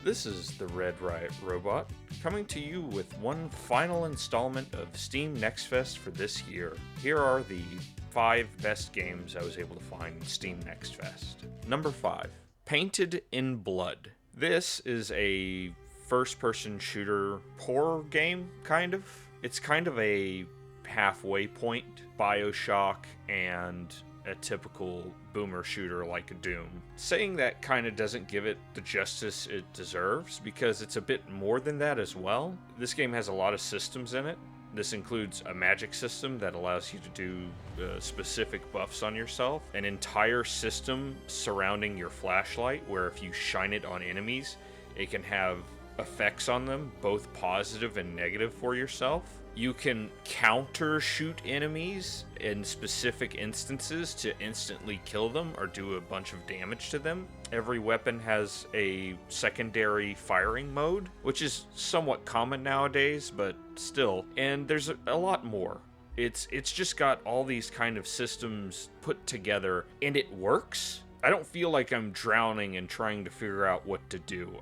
This is the Red Riot Robot, coming to you with one final installment of Steam Next Fest for this year. Here are the 5 best games I was able to find in Steam Next Fest. Number 5, Painted in Blood. This is a first-person shooter horror game, kind of. It's kind of a halfway point, BioShock and a typical boomer shooter like Doom. Saying that kind of doesn't give it the justice it deserves, because it's a bit more than that as well. This game has a lot of systems in it. This includes a magic system that allows you to do specific buffs on yourself, an entire system surrounding your flashlight where if you shine it on enemies, it can have effects on them, both positive and negative for yourself. You can counter shoot enemies in specific instances to instantly kill them or do a bunch of damage to them. Every weapon has a secondary firing mode, which is somewhat common nowadays, but still. And there's a lot more. It's just got all these kind of systems put together, and it works. I don't feel like I'm drowning and trying to figure out what to do.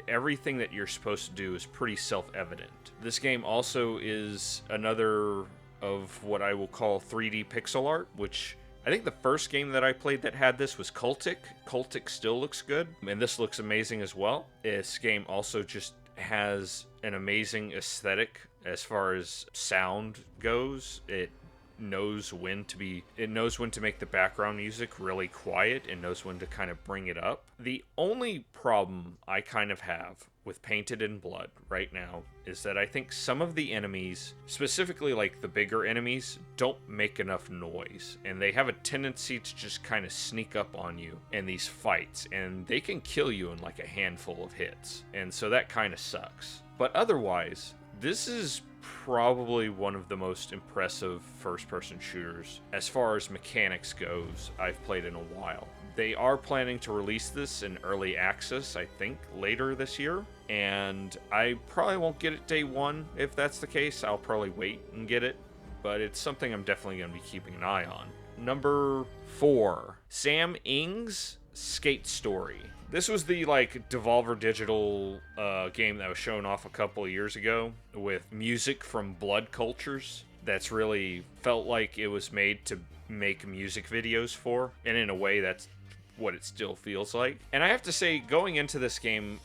Everything that you're supposed to do is pretty self-evident. This game also is another of what I will call 3D pixel art, which I think the first game that I played that had this was Cultic. Cultic still looks good, and this looks amazing as well. This game also just has an amazing aesthetic as far as sound goes. It knows when to make the background music really quiet and knows when to kind of bring it up. The only problem I kind of have with Painted in Blood right now is that I think some of the enemies, specifically like the bigger enemies, don't make enough noise, and they have a tendency to just kind of sneak up on you in these fights, and they can kill you in like a handful of hits, and so that kind of sucks. But otherwise, this is probably one of the most impressive first-person shooters as far as mechanics goes I've played in a while. They are planning to release this in early access, I think, later this year, and I probably won't get it day one. If that's the case, I'll probably wait and get it, but it's something I'm definitely going to be keeping an eye on. Number 4, Sam Ing's Skate Story. This was the Devolver Digital game that was shown off a couple of years ago with music from Blood Cultures that's really felt like it was made to make music videos for, and in a way that's what it still feels like. And I have to say, going into this game,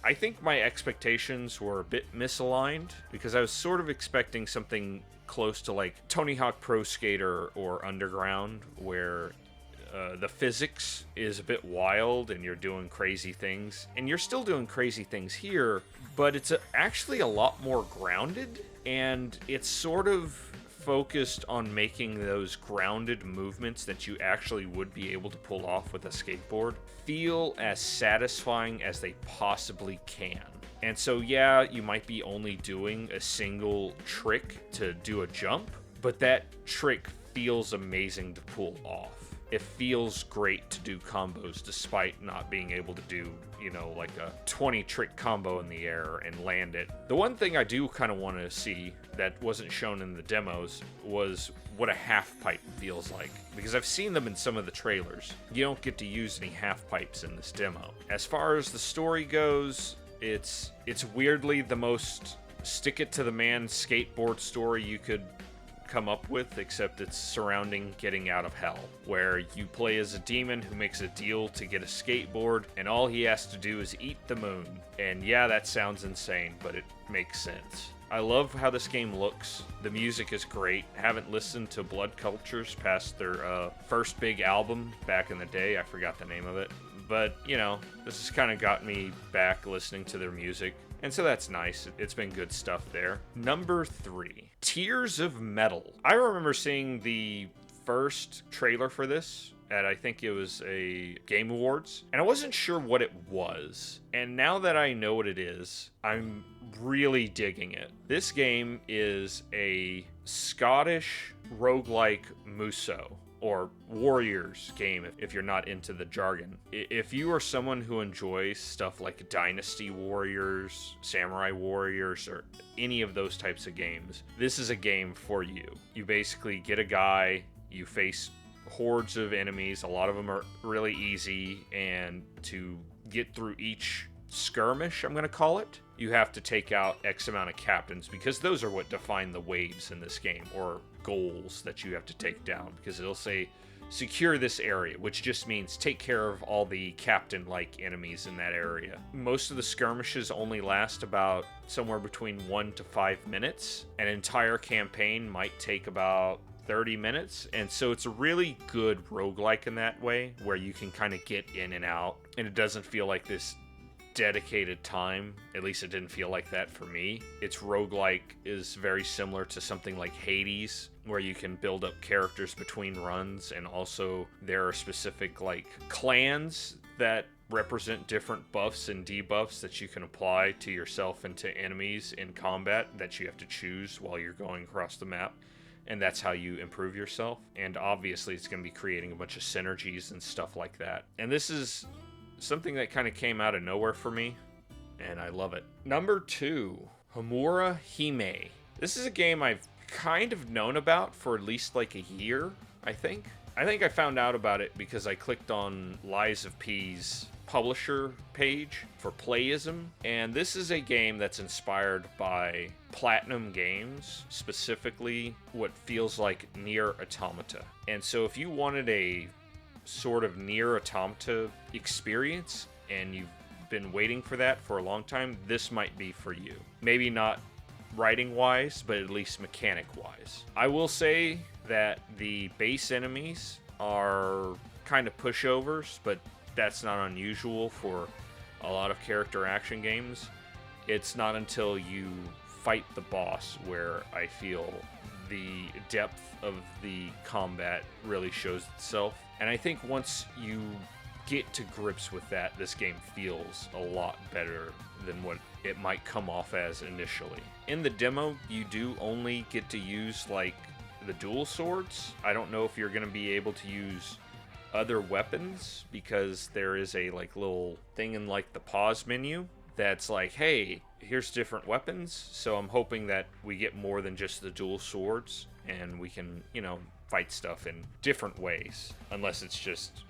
I think my expectations were a bit misaligned, because I was sort of expecting something close to like Tony Hawk Pro Skater or Underground, where the physics is a bit wild and you're doing crazy things. And you're still doing crazy things here, but it's actually a lot more grounded, and it's sort of focused on making those grounded movements that you actually would be able to pull off with a skateboard feel as satisfying as they possibly can. And so yeah, you might be only doing a single trick to do a jump, but that trick feels amazing to pull off. It feels great to do combos despite not being able to do, like a 20 trick combo in the air and land it. The one thing I do kind of want to see that wasn't shown in the demos was what a half pipe feels like, because I've seen them in some of the trailers. You don't get to use any half pipes in this demo. As far as the story goes, it's weirdly the most stick it to the man skateboard story you could come up with, except it's surrounding getting out of hell, where you play as a demon who makes a deal to get a skateboard, and all he has to do is eat the moon. And yeah, that sounds insane, but it makes sense. I love how this game looks. The music is great. I haven't listened to Blood Cultures past their first big album back in the day. I forgot the name of it. But, this has kind of got me back listening to their music. And so that's nice. It's been good stuff there. Number 3, Tears of Metal. I remember seeing the first trailer for this at, I think it was a Game Awards, and I wasn't sure what it was. And now that I know what it is, I'm really digging it. This game is a Scottish roguelike Muso, or Warriors game if you're not into the jargon. If you are someone who enjoys stuff like Dynasty Warriors, Samurai Warriors, or any of those types of games, this is a game for you. You basically get a guy, you face hordes of enemies, a lot of them are really easy, and to get through each skirmish, I'm going to call it, you have to take out X amount of captains, because those are what define the waves in this game, or goals that you have to take down, because it'll say secure this area, which just means take care of all the captain-like enemies in that area. Most of the skirmishes only last about somewhere between 1 to 5 minutes. An entire campaign might take about 30 minutes, and so it's a really good roguelike in that way, where you can kind of get in and out, and it doesn't feel like this dedicated time. At least it didn't feel like that for me. Its roguelike is very similar to something like Hades, where you can build up characters between runs, and also there are specific like clans that represent different buffs and debuffs that you can apply to yourself and to enemies in combat that you have to choose while you're going across the map. And that's how you improve yourself. And obviously it's going to be creating a bunch of synergies and stuff like that. And this is something that kind of came out of nowhere for me, and I love it. Number 2, Homura Hime. This is a game I've kind of known about for at least like a year, I think. I found out about it because I clicked on Lies of P's publisher page for Playism, and this is a game that's inspired by Platinum Games, specifically what feels like Nier Automata. And so if you wanted a sort of Nier Automata experience and you've been waiting for that for a long time, this might be for you. Maybe not writing wise, but at least mechanic wise. I will say that the base enemies are kind of pushovers, but that's not unusual for a lot of character action games. It's not until you fight the boss where I feel the depth of the combat really shows itself. And I think once you get to grips with that, this game feels a lot better than what it might come off as initially. In the demo, you do only get to use like the dual swords. I don't know if you're going to be able to use other weapons, because there is a like little thing in like the pause menu that's like, hey, here's different weapons. So I'm hoping that we get more than just the dual swords, and we can, you know, fight stuff in different ways, unless it's just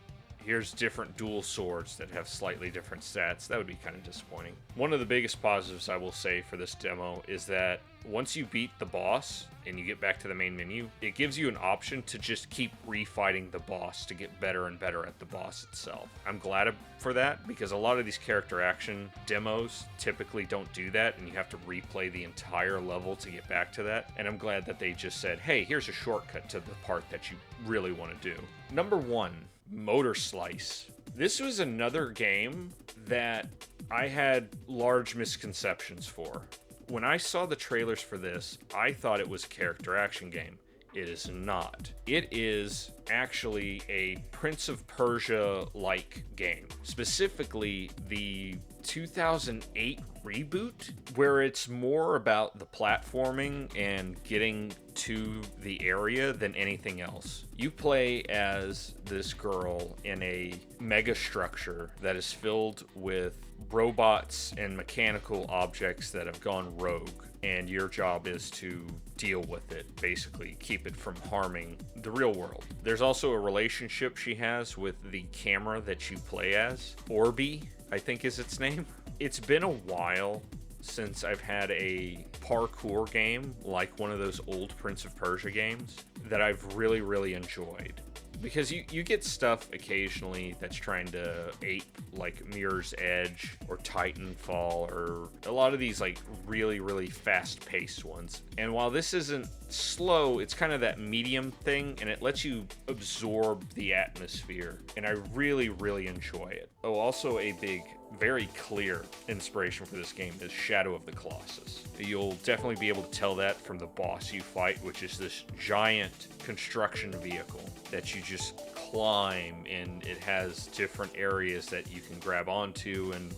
here's different dual swords that have slightly different stats. That would be kind of disappointing. One of the biggest positives I will say for this demo is that once you beat the boss and you get back to the main menu, it gives you an option to just keep refighting the boss to get better and better at the boss itself. I'm glad for that, because a lot of these character action demos typically don't do that, and you have to replay the entire level to get back to that. And I'm glad that they just said, hey, here's a shortcut to the part that you really want to do. Number 1, MOTORSLICE. This was another game that I had large misconceptions for. When I saw the trailers for this, I thought it was a character action game. It is not. It is actually a Prince of Persia-like game. Specifically, the 2008 reboot, where it's more about the platforming and getting to the area than anything else. You play as this girl in a mega structure that is filled with robots and mechanical objects that have gone rogue, and your job is to deal with it, basically keep it from harming the real world. There's also a relationship she has with the camera that you play as. Orby, I think is its name. It's been a while since I've had a parkour game like one of those old Prince of Persia games that I've really enjoyed. Because you get stuff occasionally that's trying to ape like Mirror's Edge or Titanfall, or a lot of these like really fast-paced ones. And while this isn't slow, it's kind of that medium thing, and it lets you absorb the atmosphere. And I really enjoy it. Oh, also a big, very clear inspiration for this game is Shadow of the Colossus. You'll definitely be able to tell that from the boss you fight, which is this giant construction vehicle that you just climb, and it has different areas that you can grab onto and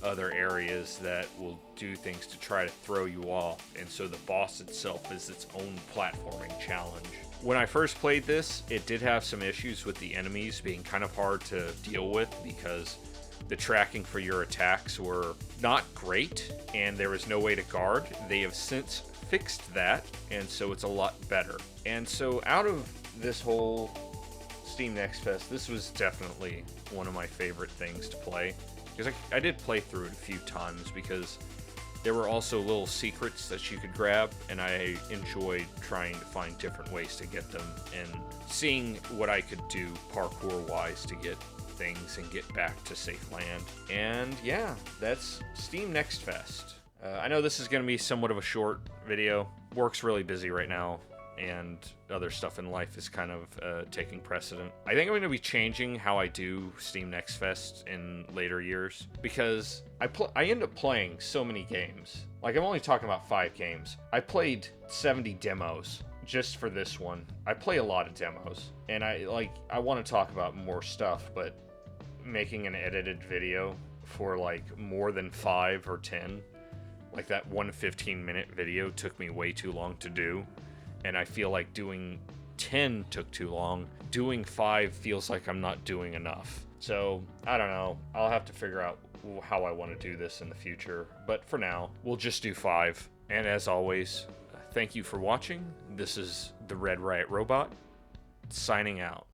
other areas that will do things to try to throw you off. And so the boss itself is its own platforming challenge. When I first played this, it did have some issues with the enemies being kind of hard to deal with, because the tracking for your attacks were not great, and there was no way to guard. They have since fixed that, and so it's a lot better. And so out of this whole Steam Next Fest, this was definitely one of my favorite things to play. because I did play through it a few times because there were also little secrets that you could grab, and I enjoyed trying to find different ways to get them and seeing what I could do parkour-wise to get things and get back to safe land. And yeah, that's Steam Next Fest. I know this is going to be somewhat of a short video. Work's really busy right now, and other stuff in life is kind of taking precedent. I think I'm going to be changing how I do Steam Next Fest in later years, because I end up playing so many games. Like, I'm only talking about 5 games. I played 70 demos just for this one. I play a lot of demos, and I want to talk about more stuff, but making an edited video for like more than 5 or 10, like that one 15-minute video took me way too long to do, and I feel like doing 10 took too long. Doing 5 feels like I'm not doing enough. So, I don't know. I'll have to figure out how I want to do this in the future. But for now, we'll just do 5. And as always, thank you for watching. This is the Red Riot Robot, signing out.